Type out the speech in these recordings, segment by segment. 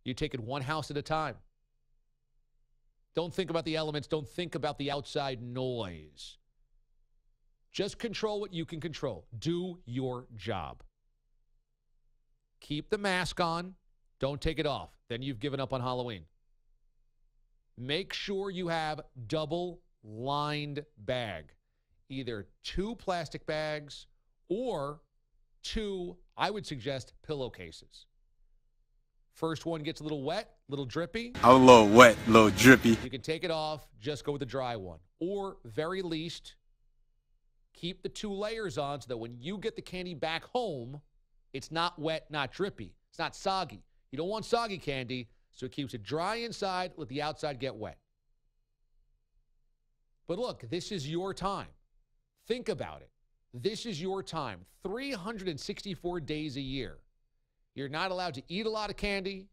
You take it one house at a time. Don't think about the elements. Don't think about the outside noise. Just control what you can control. Do your job. Keep the mask on. Don't take it off. Then you've given up on Halloween. Make sure you have double-lined bag. Either 2 plastic bags or 2, I would suggest, pillowcases. First one gets a little wet, a little drippy. A little wet, a little drippy. You can take it off, just go with the dry one. Or, very least, keep the 2 layers on so that when you get the candy back home, it's not wet, not drippy. It's not soggy. You don't want soggy candy, so it keeps it dry inside, let the outside get wet. But look, this is your time. Think about it. This is your time. 364 days a year. You're not allowed to eat a lot of candy.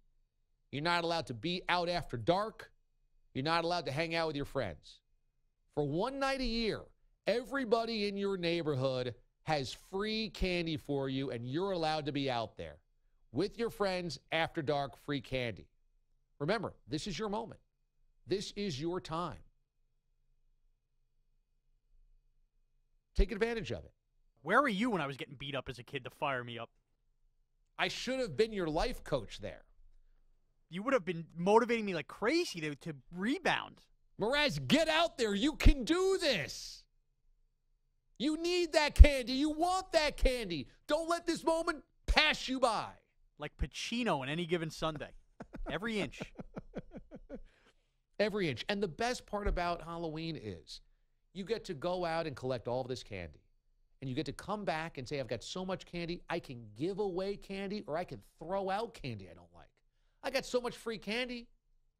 You're not allowed to be out after dark. You're not allowed to hang out with your friends. For one night a year, everybody in your neighborhood has free candy for you, and you're allowed to be out there with your friends after dark, free candy. Remember, this is your moment. This is your time. Take advantage of it. Where were you when I was getting beat up as a kid to fire me up? I should have been your life coach there. You would have been motivating me like crazy to rebound. Mraz, get out there. You can do this. You need that candy. You want that candy. Don't let this moment pass you by. Like Pacino on Any Given Sunday. Every inch. Every inch. And the best part about Halloween is you get to go out and collect all of this candy. And you get to come back and say, I've got so much candy, I can give away candy or I can throw out candy I don't like. I got so much free candy,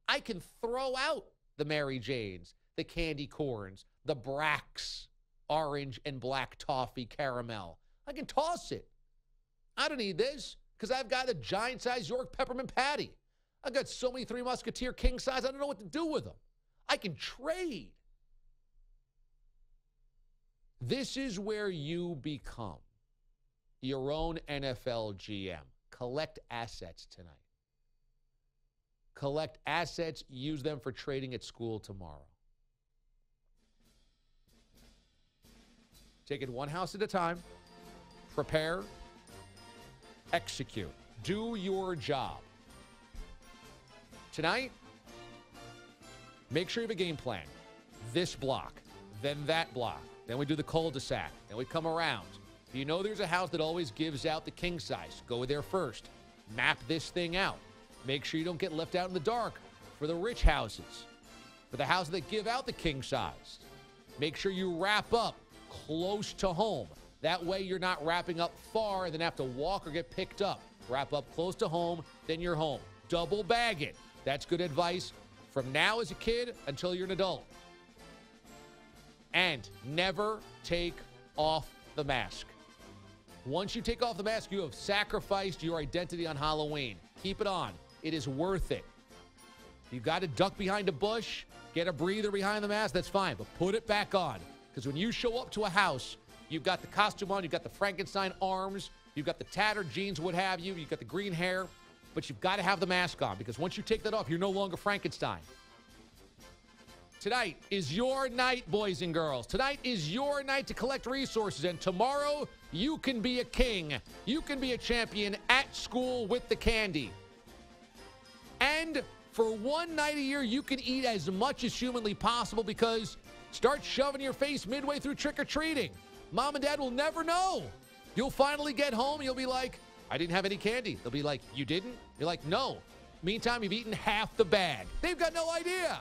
I can throw out the Mary Janes, the candy corns, the Brax, orange and black toffee caramel. I can toss it. I don't need this because I've got a giant-sized York peppermint patty. I've got so many Three Musketeer king size, I don't know what to do with them. I can trade. This is where you become your own NFL GM. Collect assets tonight. Collect assets, use them for trading at school tomorrow. Take it one house at a time. Prepare. Execute. Do your job. Tonight, make sure you have a game plan. This block, then that block. Then we do the cul-de-sac. Then we come around. If you know there's a house that always gives out the king size, go there first. Map this thing out. Make sure you don't get left out in the dark for the rich houses. For the houses that give out the king size. Make sure you wrap up close to home. That way you're not wrapping up far and then have to walk or get picked up. Wrap up close to home, then you're home. Double bag it. That's good advice from now as a kid until you're an adult. And never take off the mask. Once you take off the mask, you have sacrificed your identity on Halloween. Keep it on. It is worth it. You've got to duck behind a bush, get a breather behind the mask, that's fine. But put it back on. Because when you show up to a house, you've got the costume on, you've got the Frankenstein arms, you've got the tattered jeans, what have you, you've got the green hair. But you've got to have the mask on. Because once you take that off, you're no longer Frankenstein. Tonight is your night, boys and girls. Tonight is your night to collect resources. And tomorrow, you can be a king. You can be a champion at school with the candy. And for one night a year, you can eat as much as humanly possible because start shoving your face midway through trick-or-treating. Mom and Dad will never know. You'll finally get home. You'll be like, I didn't have any candy. They'll be like, you didn't? You're like, no. Meantime, you've eaten half the bag. They've got no idea.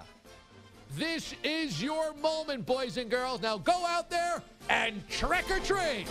This is your moment, boys and girls. Now go out there and trick or treat.